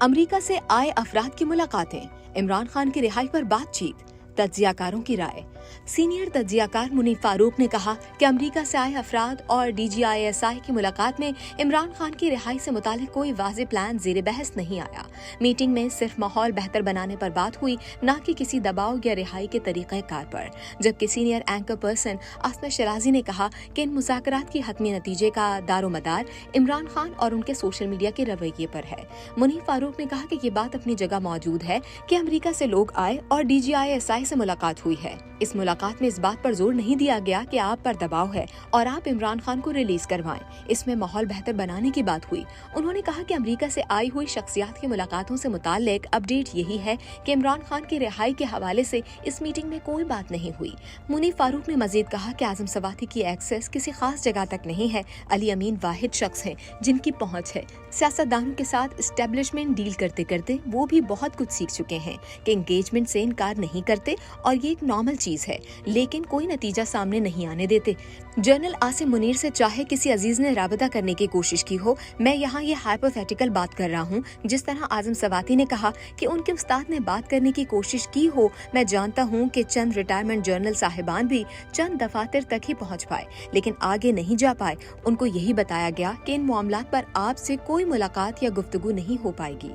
امریکہ سے آئے افراد کی ملاقاتیں، عمران خان کی رہائی پر بات چیت، تجزیہ کاروں کی رائے۔ سینئر تجزیہ کار منیف فاروق نے کہا کہ امریکہ سے آئے افراد اور DGISI کی ملاقات میں عمران خان کی رہائی سے متعلق کوئی واضح پلان زیر بحث نہیں آیا۔ میٹنگ میں صرف ماحول بہتر بنانے پر بات ہوئی، نہ کہ کسی دباؤ یا رہائی کے طریقہ کار پر، جبکہ سینئر اینکر پرسن عصمت شرازی نے کہا کہ ان مذاکرات کی حتمی نتیجے کا دار و مدار عمران خان اور ان کے سوشل میڈیا کے رویے پر ہے۔ منیف فاروق نے کہا کہ یہ بات اپنی جگہ موجود ہے کہ امریکہ سے لوگ آئے اور DGISI سے ملاقات ہوئی ہے۔ اس ملاقات میں اس بات پر زور نہیں دیا گیا کہ آپ پر دباؤ ہے اور آپ عمران خان کو ریلیز کروائیں، اس میں ماحول بہتر بنانے کی بات ہوئی۔ انہوں نے کہا کہ امریکہ سے آئی ہوئی شخصیات کی ملاقاتوں سے متعلق اپڈیٹ یہی ہے کہ عمران خان کی رہائی کے حوالے سے اس میٹنگ میں کوئی بات نہیں ہوئی۔ منیف فاروق نے مزید کہا کہ اعظم سواتی کی ایکسس کسی خاص جگہ تک نہیں ہے، علی امین واحد شخص ہیں جن کی پہنچ ہے۔ سیاستدانوں کے ساتھ اسٹیبلشمنٹ ڈیل کرتے کرتے وہ بھی بہت کچھ سیکھ چکے ہیں کہ انگیجمنٹ سے انکار نہیں کرتے اور یہ ایک نارمل چیز ہے، لیکن کوئی نتیجہ سامنے نہیں آنے دیتے۔ جنرل عاصم منیر سے چاہے کسی عزیز نے رابطہ کرنے کی کوشش کی ہو، میں یہاں یہ ہائپوتھیٹیکل بات کر رہا ہوں، جس طرح اعظم سواتی نے کہا کہ ان کے استاد نے بات کرنے کی کوشش کی ہو، میں جانتا ہوں کہ چند ریٹائرمنٹ جنرل صاحبان بھی چند دفاتر تک ہی پہنچ پائے لیکن آگے نہیں جا پائے۔ ان کو یہی بتایا گیا کہ ان معاملات پر آپ سے کوئی ملاقات یا گفتگو نہیں ہو پائے گی۔